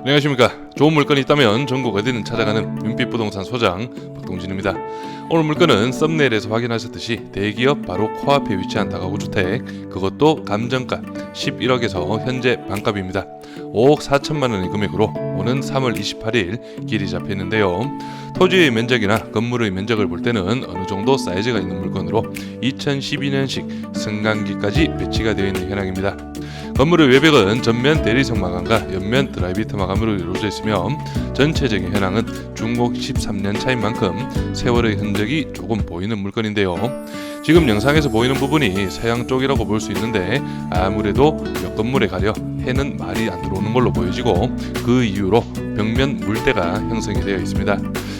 안녕하십니까. 좋은 물건이 있다면 전국 어디든 찾아가는 윤빛부동산 소장 박동진입니다. 오늘 물건은 썸네일에서 확인하셨듯이 대기업 바로 코앞에 위치한 다가구 주택, 그것도 감정가 11억에서 현재 반값입니다. 5억 4천만 원의 금액으로 오는 3월 28일 길이 잡혀있는데요. 토지의 면적이나 건물의 면적을 볼 때는 어느 정도 사이즈가 있는 물건으로 2012년식 승강기까지 배치가 되어 있는 현황입니다. 건물의 외벽은 전면 대리석 마감과 옆면 드라이비트 마감으로 이루어져 있으며 전체적인 현황은 중고 13년 차인 만큼 세월의 흔적이 조금 보이는 물건인데요. 지금 영상에서 보이는 부분이 서양 쪽이라고 볼 수 있는데 아무래도 옆 건물에 가려 해는 많이 안 들어오는 걸로 보여지고 그 이유로 벽면 물때가 형성이 되어 있습니다.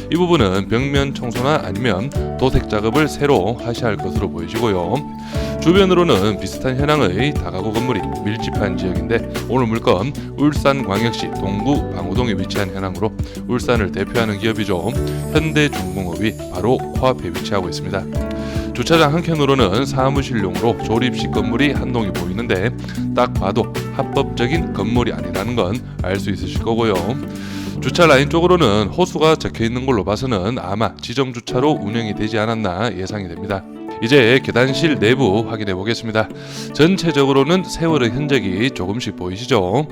이 부분은 벽면 청소나 아니면 도색 작업을 새로 하셔야 할 것으로 보여지고요. 주변으로는 비슷한 현황의 다가구 건물이 밀집한 지역인데 오늘 물건 울산광역시 동구 방호동에 위치한 현황으로 울산을 대표하는 기업이죠. 현대중공업이 바로 코앞에 위치하고 있습니다. 주차장 한켠으로는 사무실용으로 조립식 건물이 한 동이 보이는데 딱 봐도 합법적인 건물이 아니라는 건 알 수 있으실 거고요. 주차 라인 쪽으로는 호수가 적혀 있는 걸로 봐서는 아마 지정 주차로 운영이 되지 않았나 예상이 됩니다. 이제 계단실 내부 확인해 보겠습니다. 전체적으로는 세월의 흔적이 조금씩 보이시죠?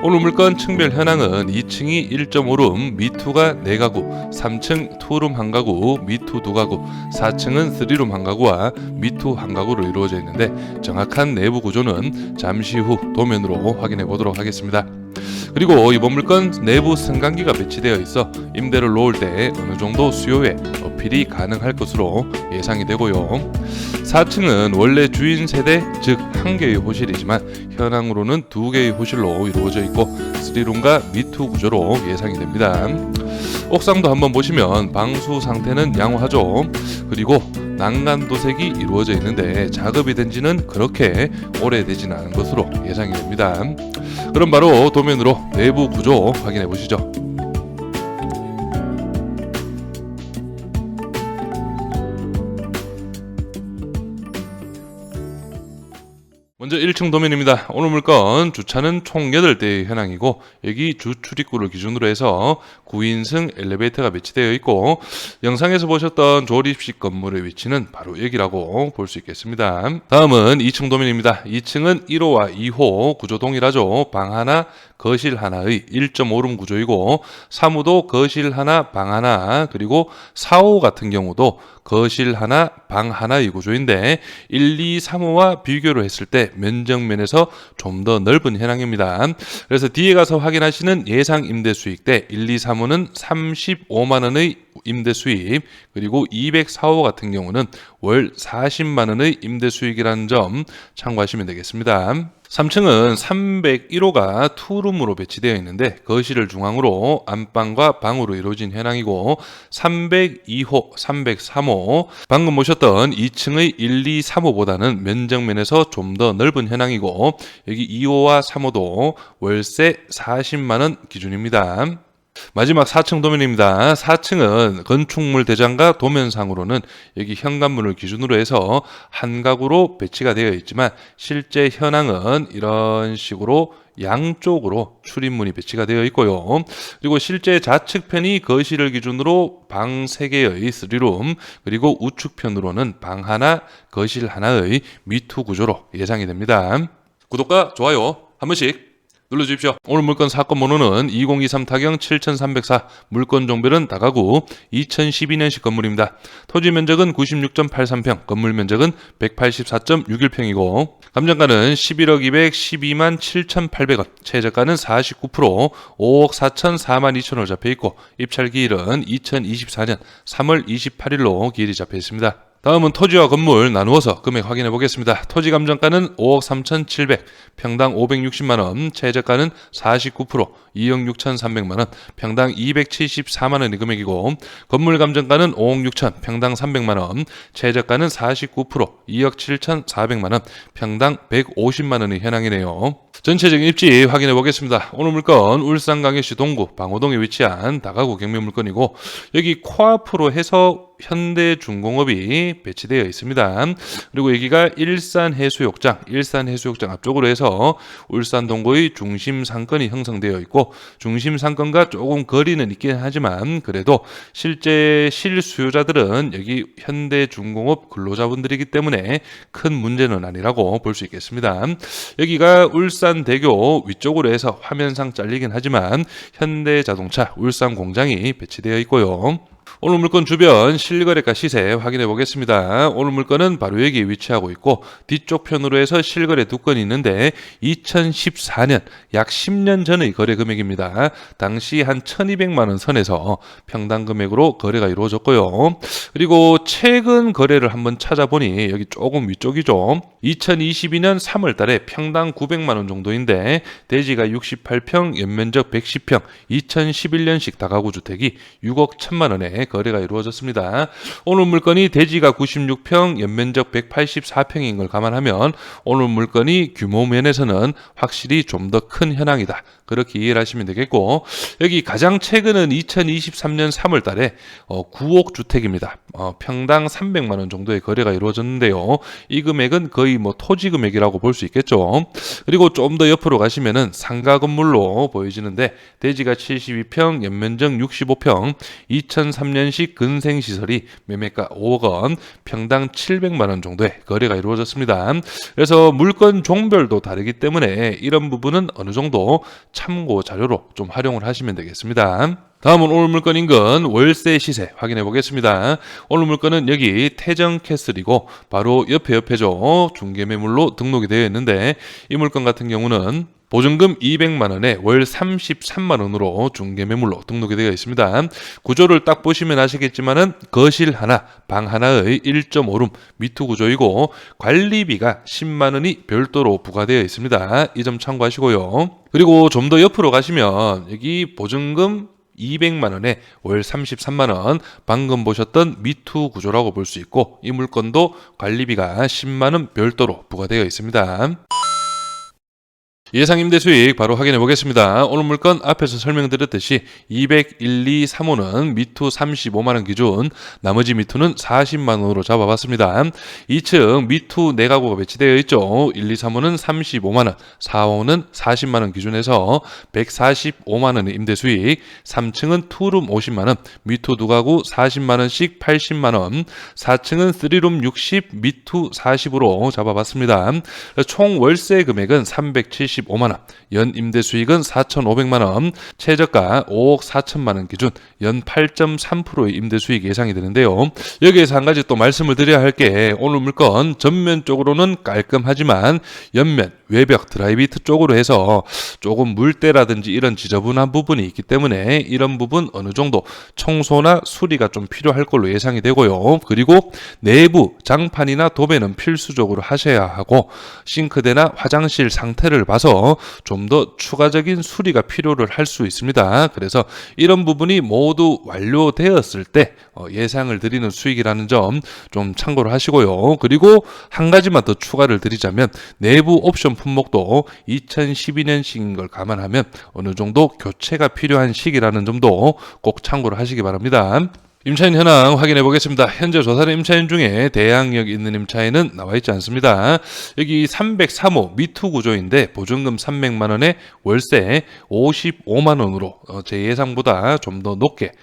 오늘 물건 층별 현황은 2층이 1.5룸, 미2가 4가구, 3층 2룸 1가구, 미2 2가구, 4층은 3룸 1가구와 미2 1가구로 이루어져 있는데 정확한 내부 구조는 잠시 후 도면으로 확인해 보도록 하겠습니다. 그리고 이번 물건 내부 승강기가 배치되어 있어 임대를 놓을 때 어느 정도 수요에 어필이 가능할 것으로 예상이 되고요. 4층은 원래 주인 세대 즉 한 개의 호실이지만 현황으로는 2개의 호실로 이루어져 있고 3룸과 미2 구조로 예상이 됩니다. 옥상도 한번 보시면 방수 상태는 양호하죠. 그리고 난간 도색이 이루어져 있는데 작업이 된 지는 그렇게 오래되지는 않은 것으로 예상이 됩니다. 그럼 바로 도면으로 내부 구조 확인해 보시죠. 먼저 1층 도면입니다. 오늘 물건 주차는 총 8대의 현황이고 여기 주 출입구를 기준으로 해서 9인승 엘리베이터가 배치되어 있고 영상에서 보셨던 조립식 건물의 위치는 바로 여기라고 볼 수 있겠습니다. 다음은 2층 도면입니다. 2층은 1호와 2호 구조 동일하죠. 방 하나, 거실 하나의 1.5룸 구조이고 3호도 거실 하나, 방 하나, 그리고 4호 같은 경우도 거실 하나, 방 하나의 구조인데 1, 2, 3호와 비교를 했을 때 면적면에서 좀 더 넓은 현황입니다. 그래서 뒤에 가서 확인하시는 예상 임대 수익대 1, 2, 3호는 35만 원의 임대 수익, 그리고 204호 같은 경우는 월 40만 원의 임대 수익이라는 점 참고하시면 되겠습니다. 3층은 301호가 투룸으로 배치되어 있는데 거실을 중앙으로 안방과 방으로 이루어진 현황이고 302호, 303호 방금 보셨던 2층의 1, 2, 3호보다는 면적면에서 좀 더 넓은 현황이고 여기 2호와 3호도 월세 40만 원 기준입니다. 마지막 4층 도면입니다. 4층은 건축물 대장과 도면상으로는 여기 현관문을 기준으로 해서 한 가구로 배치가 되어 있지만 실제 현황은 이런 식으로 양쪽으로 출입문이 배치가 되어 있고요. 그리고 실제 좌측편이 거실을 기준으로 방 3개의 3룸, 그리고 우측편으로는 방 하나, 거실 하나의 미2 구조로 예상이 됩니다. 구독과 좋아요 한 번씩 눌러주십시오. 오늘 물건 사건 번호는 2023 타경 7304, 물건 종별은 다가구 2012년식 건물입니다. 토지 면적은 96.83평, 건물 면적은 184.61평이고 감정가는 11억 212만 7,800원, 최저가는 49%, 5억 4,004만 2천원 잡혀있고 입찰 기일은 2024년 3월 28일로 기일이 잡혀있습니다. 다음은 토지와 건물 나누어서 금액 확인해 보겠습니다. 토지 감정가는 5억 3,700, 평당 560만원, 최저가는 49%, 2억 6,300만원, 평당 274만원의 금액이고 건물 감정가는 5억 6천, 평당 300만원, 최저가는 49%, 2억 7,400만원, 평당 150만원의 현황이네요. 전체적인 입지 확인해 보겠습니다. 오늘 물건 울산광역시 동구 방호동에 위치한 다가구 경매 물건이고, 여기 코앞으로 해서 현대중공업이 배치되어 있습니다. 그리고 여기가 일산해수욕장 앞쪽으로 해서 울산 동구의 중심 상권이 형성되어 있고, 중심 상권과 조금 거리는 있긴 하지만 그래도 실제 실수요자들은 여기 현대중공업 근로자분들이기 때문에 큰 문제는 아니라고 볼 수 있겠습니다. 여기가 울산대교 위쪽으로 해서 화면상 잘리긴 하지만 현대자동차 울산 공장이 배치되어 있고요. 오늘 물건 주변 실거래가 시세 확인해 보겠습니다. 오늘 물건은 바로 여기에 위치하고 있고, 뒤쪽 편으로 해서 실거래 두 건이 있는데 2014년 약 10년 전의 거래 금액입니다. 당시 한 1200만 원 선에서 평당 금액으로 거래가 이루어졌고요. 그리고 최근 거래를 한번 찾아보니 여기 조금 위쪽이죠. 2022년 3월 달에 평당 900만 원 정도인데 대지가 68평, 연면적 110평, 2011년식 다가구 주택이 6억 1000만 원에 거래가 이루어졌습니다. 오늘 물건이 대지가 96평, 연면적 184평인 걸 감안하면 오늘 물건이 규모 면에서는 확실히 좀 더 큰 현황이다, 그렇게 이해를 하시면 되겠고, 여기 가장 최근은 2023년 3월 달에 9억 주택입니다. 평당 300만 원 정도의 거래가 이루어졌는데요. 이 금액은 거의 토지 금액이라고 볼 수 있겠죠. 그리고 좀 더 옆으로 가시면은 상가 건물로 보여지는데 대지가 72평, 연면적 65평, 2003년식 근생시설이 매매가 5억 원, 평당 700만 원 정도의 거래가 이루어졌습니다. 그래서 물건 종별도 다르기 때문에 이런 부분은 어느 정도 참고 자료로 좀 활용을 하시면 되겠습니다. 다음은 오늘 물건 인근 월세 시세 확인해 보겠습니다. 오늘 물건은 여기 태정캐슬이고 바로 옆에죠. 중개매물로 등록이 되어 있는데, 이 물건 같은 경우는 보증금 200만 원에 월 33만 원으로 중개매물로 등록이 되어 있습니다. 구조를 딱 보시면 아시겠지만은 거실 하나, 방 하나의 1.5룸 미투 구조이고, 관리비가 10만 원이 별도로 부과되어 있습니다. 이 점 참고하시고요. 그리고 좀 더 옆으로 가시면 여기 보증금 200만 원에 월 33만 원, 방금 보셨던 미투 구조라고 볼 수 있고, 이 물건도 관리비가 10만 원 별도로 부과되어 있습니다. 예상 임대 수익 바로 확인해 보겠습니다. 오늘 물건 앞에서 설명드렸듯이 201,235는 미투 35만 원 기준, 나머지 미투는 40만 원으로 잡아봤습니다. 2층 미투 4가구가 배치되어 있죠. 1, 2, 3호는 35만 원, 4호는 40만 원 기준에서 145만 원의 임대 수익, 3층은 투룸 50만 원, 미투 2가구 40만 원씩 80만 원, 4층은 3룸 60, 미투 40으로 잡아봤습니다. 총 월세 금액은 375만 원, 연 임대 수익은 4,500만 원, 최저가 5억 4천만 원 기준 연 8.3%의 임대 수익 예상이 되는데요. 여기에서 한 가지 또 말씀을 드려야 할 게, 오늘 물건 전면 쪽으로는 깔끔하지만 옆면, 외벽, 드라이비트 쪽으로 해서 조금 물때라든지 이런 지저분한 부분이 있기 때문에 이런 부분 어느 정도 청소나 수리가 좀 필요할 걸로 예상이 되고요. 그리고 내부 장판이나 도배는 필수적으로 하셔야 하고, 싱크대나 화장실 상태를 봐서 좀 더 추가적인 수리가 필요를 할 수 있습니다. 그래서 이런 부분이 모두 완료되었을 때 예상을 드리는 수익이라는 점 좀 참고를 하시고요. 그리고 한 가지만 더 추가를 드리자면, 내부 옵션 품목도 2012년식인 걸 감안하면 어느 정도 교체가 필요한 시기라는 점도 꼭 참고를 하시기 바랍니다. 임차인 현황 확인해 보겠습니다. 현재 조사된 임차인 중에 대항력 있는 임차인은 나와 있지 않습니다. 여기 303호 미투 구조인데 보증금 300만 원에 월세 55만 원으로 제 예상보다 좀 더 높게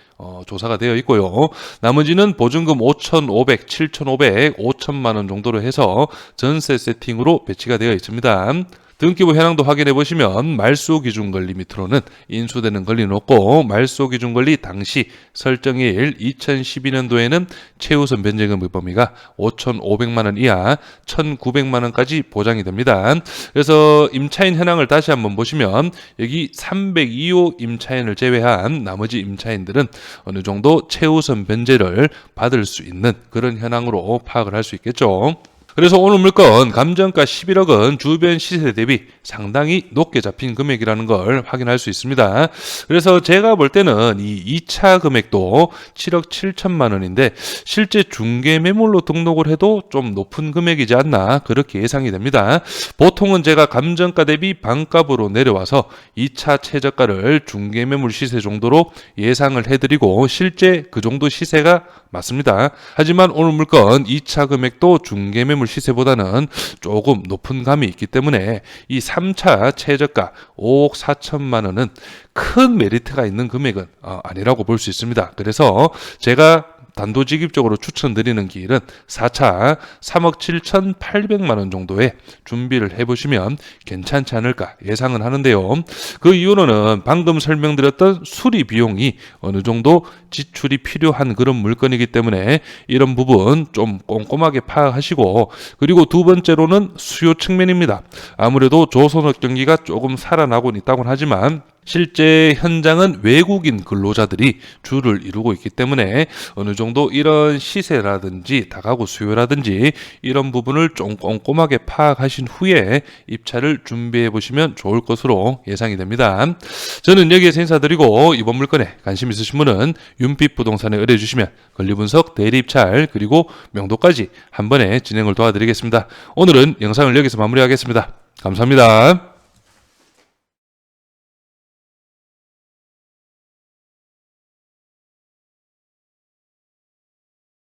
조사가 되어 있고요. 나머지는 보증금 5,500, 7,500, 5천만 원 정도로 해서 전세 세팅으로 배치가 되어 있습니다. 등기부 현황도 확인해 보시면 말소 기준 권리 밑으로는 인수되는 권리는 없고, 말소 기준 권리 당시 설정일 2012년도에는 최우선 변제금 범위가 5,500만 원 이하 1,900만 원까지 보장이 됩니다. 그래서 임차인 현황을 다시 한번 보시면 여기 302호 임차인을 제외한 나머지 임차인들은 어느 정도 최우선 변제를 받을 수 있는 그런 현황으로 파악을 할 수 있겠죠. 그래서 오늘 물건 감정가 11억은 주변 시세 대비 상당히 높게 잡힌 금액이라는 걸 확인할 수 있습니다. 그래서 제가 볼 때는 이 2차 금액도 7억 7천만 원인데 실제 중개 매물로 등록을 해도 좀 높은 금액이지 않나 그렇게 예상이 됩니다. 보통은 제가 감정가 대비 반값으로 내려와서 2차 최저가를 중개 매물 시세 정도로 예상을 해드리고 실제 그 정도 시세가 맞습니다. 하지만 오늘 물건 2차 금액도 중개 매물 시세보다는 조금 높은 감이 있기 때문에 이 3차 최저가 5억 4천만 원은 큰 메리트가 있는 금액은 아니라고 볼 수 있습니다. 그래서 제가 단도직입적으로 추천드리는 길은 4차 3억 7,800만 원 정도에 준비를 해보시면 괜찮지 않을까 예상은 하는데요. 그 이유로는 방금 설명드렸던 수리 비용이 어느 정도 지출이 필요한 그런 물건이기 때문에 이런 부분 좀 꼼꼼하게 파악하시고, 그리고 두 번째로는 수요 측면입니다. 아무래도 조선업 경기가 조금 살아나고 있다곤 하지만 실제 현장은 외국인 근로자들이 주를 이루고 있기 때문에 어느 정도 이런 시세라든지 다가구 수요라든지 이런 부분을 좀 꼼꼼하게 파악하신 후에 입찰을 준비해 보시면 좋을 것으로 예상이 됩니다. 저는 여기에서 인사드리고 이번 물건에 관심 있으신 분은 윤빛부동산에 의뢰해 주시면 권리분석, 대리입찰 그리고 명도까지 한 번에 진행을 도와드리겠습니다. 오늘은 영상을 여기서 마무리하겠습니다. 감사합니다.